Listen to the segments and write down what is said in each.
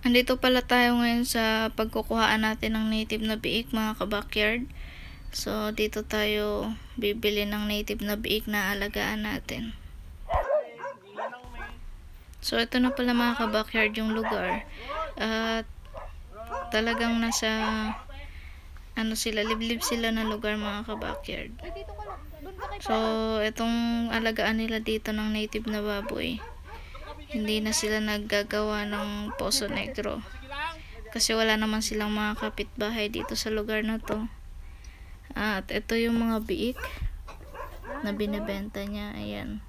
Andito pala tayo ngayon sa pagkukuhaan natin ng native na biik, mga ka-backyard. So, dito tayo bibili ng native na biik na alagaan natin. So, ito na pala mga ka-backyard yung lugar. At talagang nasa sila, liblib sila na lugar, mga ka-backyard. So, itong alagaan nila dito ng native na baboy, hindi na sila naggagawa ng Poso Negro. Kasi wala naman silang mga kapitbahay dito sa lugar na to. At ito yung mga biik na binibenta niya. Ayan.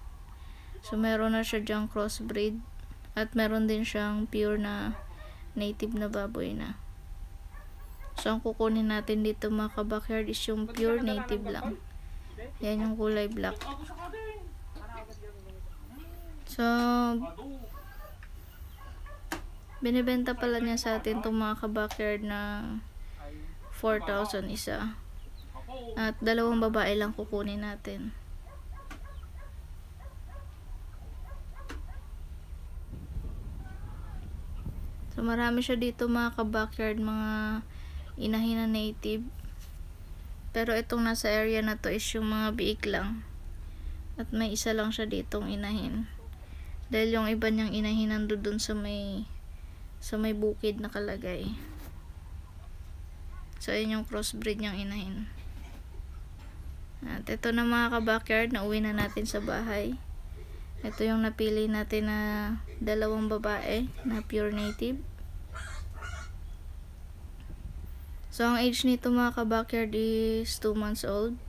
So, meron na siya dyang crossbreed. At meron din siyang pure na native na baboy na. So, ang kukunin natin dito mga ka-backyard is yung pure native lang. Yan yung kulay black. So, binibenta pala niya sa atin itong mga ka-backyard na 4,000 isa. At 2 babae lang kukunin natin. So, marami siya dito mga ka-backyard, mga inahin na native. Pero itong nasa area na to is yung mga biik lang. At may isa lang siya ditong inahin. Dahil yung iba niyang inahin nandun sa may bukid nakalagay. So, yun yung crossbreed niyang inahin. At ito na mga ka-backyard, nauwi na natin sa bahay. Ito yung napili natin na 2 babae na pure native. So, ang age nito mga ka-backyard is 2 months old.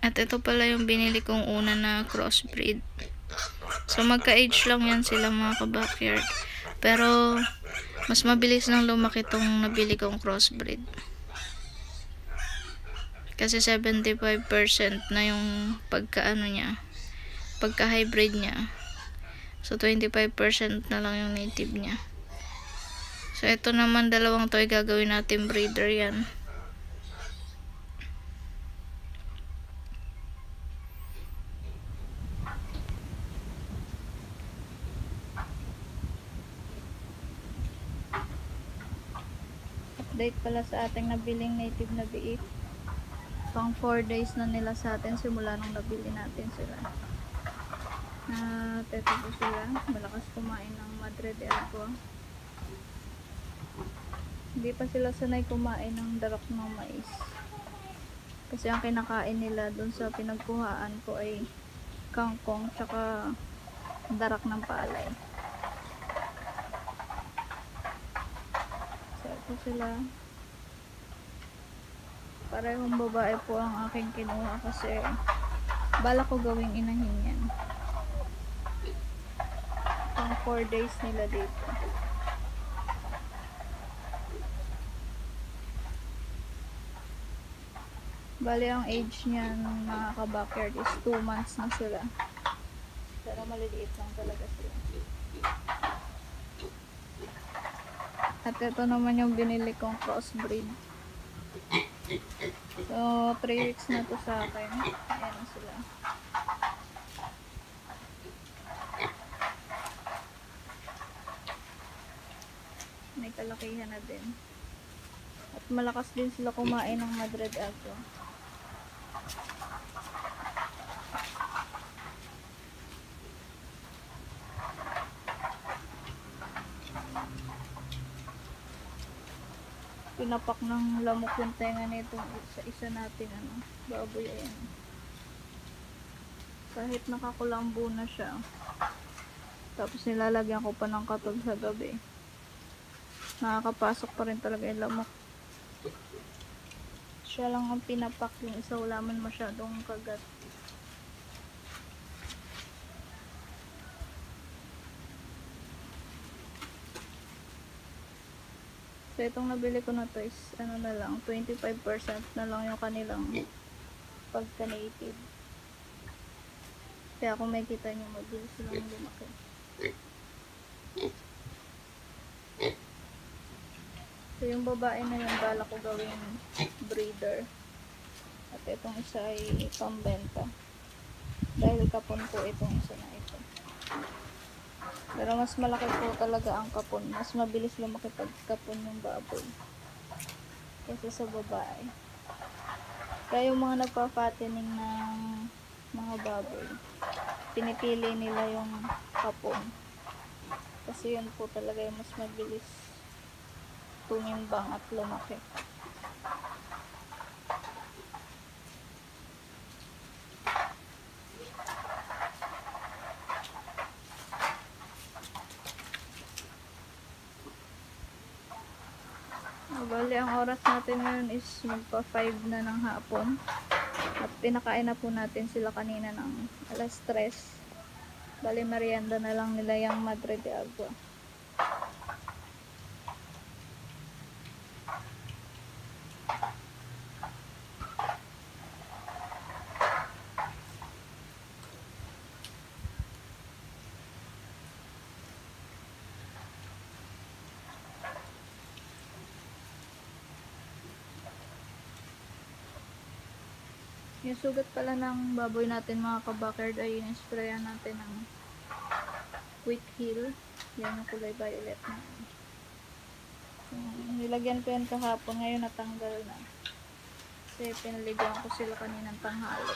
At ito pala yung binili kong una na crossbreed. So, magka-age lang yan sila mga ka-backyard. Pero, mas mabilis lang lumaki tong nabili kong crossbreed. Kasi 75% na yung pagka-hybrid niya. So, 25% na lang yung native niya. So, ito naman 2 to ay gagawin natin breeder yan. Update pala sa ating nabiling native na biik. Pang 4 days na nila sa atin simula nung nabili natin sila. At ito po sila, malakas kumain ng Madre de Agua. Hindi pa sila sanay kumain ng darak ng mais. Kasi ang kinakain nila dun sa pinagkuhaan ko ay kangkong tsaka darak ng palay. So ito sila. Parehong babae po ang aking kinuha kasi balak ko gawing inahin yan. Pang 4 days nila dito. Bali ang age niyan mga ka-backyard is 2 months na sila. Pero maliliit lang talaga sila. At ito naman yung binili kong crossbreed. So, 3 weeks na to sa akin. Ayan na sila. May kalakihan na din. At malakas din sila kumain ng Madre de Agua. Pinapak ng lamok yung tenga nito sa isa natin baboy. Ayan. Kahit nakakulambo na siya, tapos nilalagyan ko pa ng katog sa gabi, nakakapasok pa rin talaga yung lamok. Siya lang ang pinapak, yung isa wala man masyadong kagat. So, itong nabili ko na to is, na lang, 25% na lang yung kanilang pagka-native. Kaya kung may kita nyo, mabilis silang lumaki. So, yung babae na yung bala ko gawing breeder. At itong isa ay pambenta. Dahil kapon ko itong isa na ito. Pero mas malaki po talaga ang kapon. Mas mabilis lumaki pag kapon yung baboy kaysa sa babae. Kaya yung mga nagpa-fattening ng mga baboy, pinipili nila yung kapon. Kasi yun po talaga yung mas mabilis tumimbang at lumaki. Bali, ang oras natin ngayon is magpa 5 na ng hapon. At pinakain na po natin sila kanina ng alas 3. Bali, merienda na lang nila yung Madre de Agua. Yung sugat pala ng baboy natin mga kabakard ay in-sprayan natin ng Quick Heal. Yan yung kulay violet na. Nilagyan ko yan kahapon, ngayon natanggal na. Kasi pinaliguan ko sila kaninang tanghali.